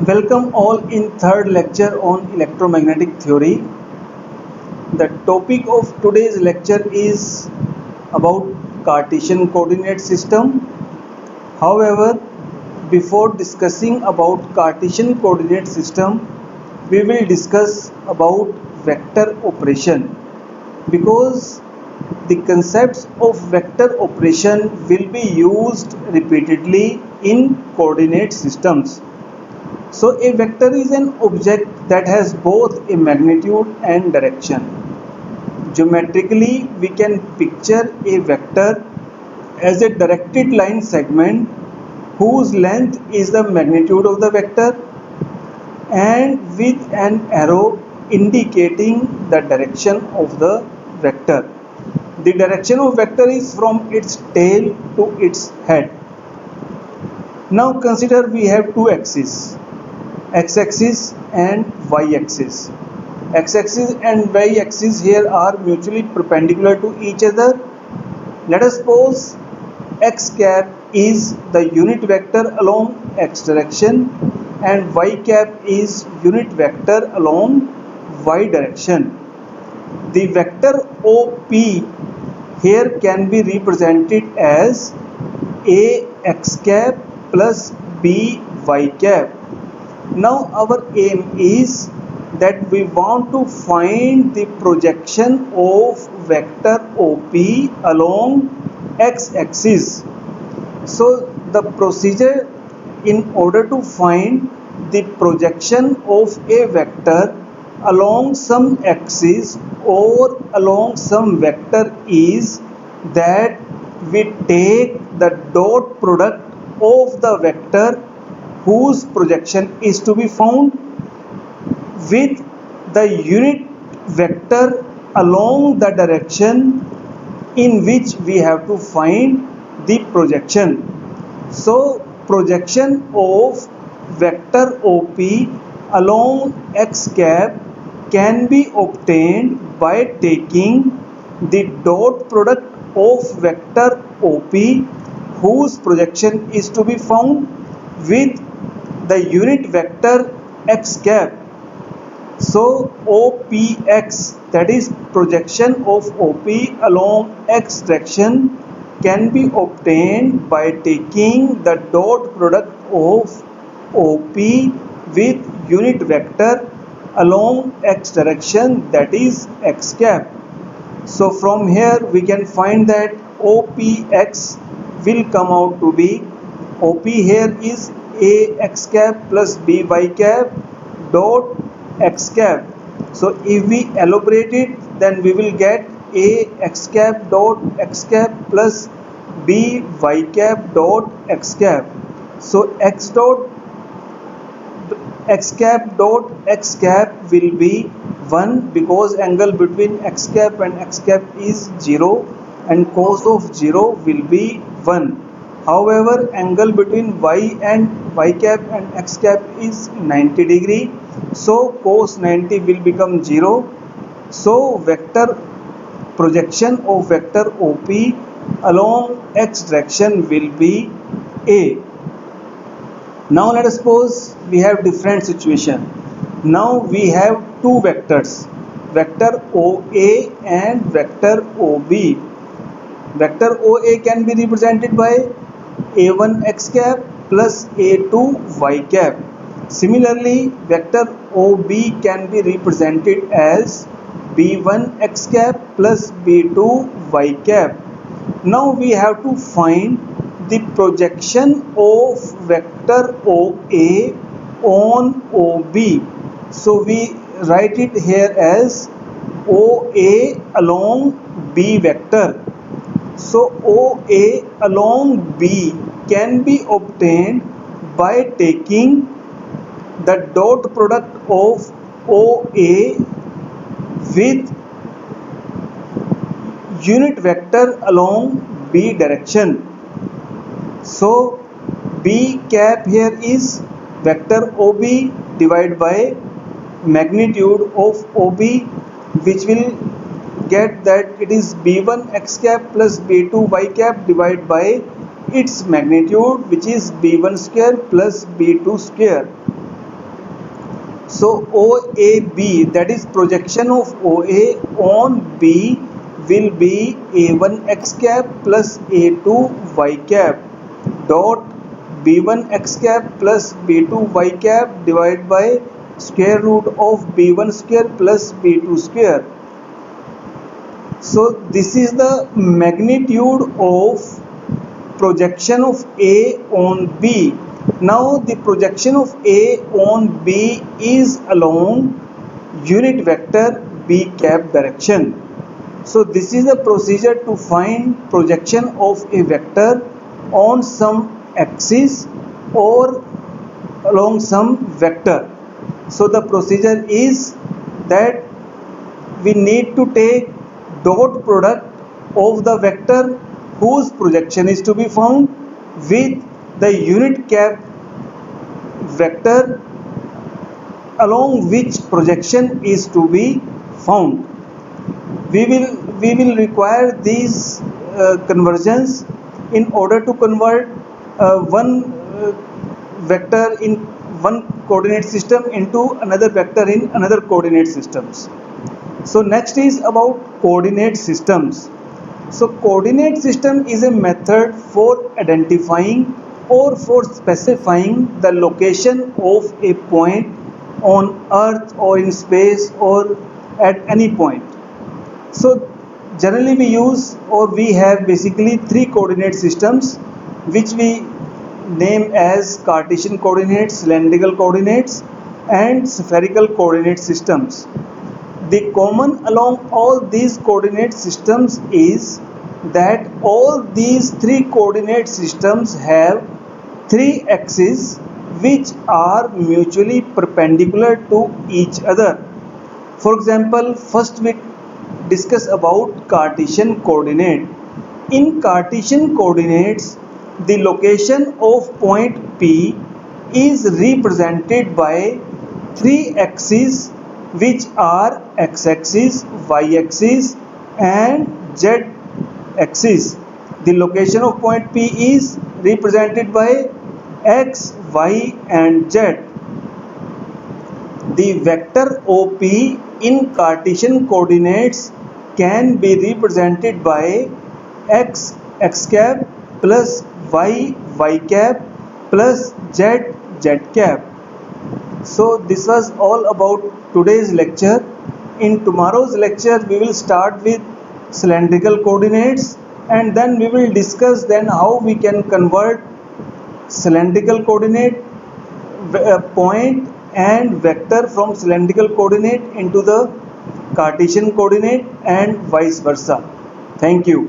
Welcome all in third lecture on electromagnetic theory. The topic of today's lecture is about Cartesian coordinate system. However, before discussing about Cartesian coordinate system, we will discuss about vector operation because the concepts of vector operation will be used repeatedly in coordinate systems. So a vector is an object that has both a magnitude and direction. Geometrically, we can picture a vector as a directed line segment whose length is the magnitude of the vector and with an arrow indicating the direction of the vector. The direction of vector is from its tail to its head. Now consider we have two axes, x-axis and y-axis. X-axis and y-axis here are mutually perpendicular to each other. Let us suppose x cap is the unit vector along x direction and y cap is unit vector along y direction. The vector OP here can be represented as a x cap plus b y cap. Now our aim is that we want to find the projection of vector OP along x-axis. So the procedure in order to find the projection of a vector along some axis or along some vector is that we take the dot product of the vector whose projection is to be found with the unit vector along the direction in which we have to find the projection. So projection of vector OP along x cap can be obtained by taking the dot product of vector OP whose projection is to be found with the unit vector x cap. So OPX, that is projection of OP along x direction, can be obtained by taking the dot product of OP with unit vector along x direction, that is x cap. So from here we can find that OPX will come out to be, OP here is a x cap plus b y cap dot x cap. So if we elaborate it, then we will get a x cap dot x cap plus b y cap dot x cap. So x cap dot x cap will be 1 because angle between x cap and x cap is 0 and cos of 0 will be 1. However, angle between y and y cap and x cap is 90 degree. So cos 90 will become 0. So vector projection of vector OP along x direction will be A. Now let us suppose we have different situation. Now we have two vectors, vector OA and vector OB. Vector OA can be represented by a1 x cap plus a2 y cap. Similarly, vector OB can be represented as b1 x cap plus b2 y cap. Now we have to find the projection of vector OA on OB. So we write it here as OA along B vector. So OA along B can be obtained by taking the dot product of OA with unit vector along B direction. So B cap here is vector OB divided by magnitude of OB, which will get that it is b1 x cap plus b2 y cap divided by its magnitude, which is b1 square plus b2 square. So OAB, that is projection of OA on B, will be A1 x cap plus A2 y cap dot B1 x cap plus B2 y cap divided by square root of B1 square plus B2 square. So this is the magnitude of projection of A on B. Now the projection of A on B is along unit vector B cap direction. So this is the procedure to find projection of a vector on some axis or along some vector. So the procedure is that we need to take dot product of the vector whose projection is to be found with the unit cap vector along which projection is to be found. We will require these conversions in order to convert one vector in one coordinate system into another vector in another coordinate systems. So next is about coordinate systems. So coordinate system is a method for identifying or for specifying the location of a point on earth or in space or at any point. So generally we use or we have basically three coordinate systems which we name as Cartesian coordinates, cylindrical coordinates and spherical coordinate systems. The common along all these coordinate systems is that all these three coordinate systems have three axes which are mutually perpendicular to each other. For example, first we discuss about Cartesian coordinate. In Cartesian coordinates, the location of point P is represented by three axes which are x-axis, y-axis and z-axis. The location of point P is represented by x, y and z. The vector OP in Cartesian coordinates can be represented by x cap plus y cap plus z cap. So this was all about today's lecture. In tomorrow's lecture we will start with cylindrical coordinates and then we will discuss then how we can convert cylindrical coordinate point and vector from cylindrical coordinate into the Cartesian coordinate and vice versa. Thank you.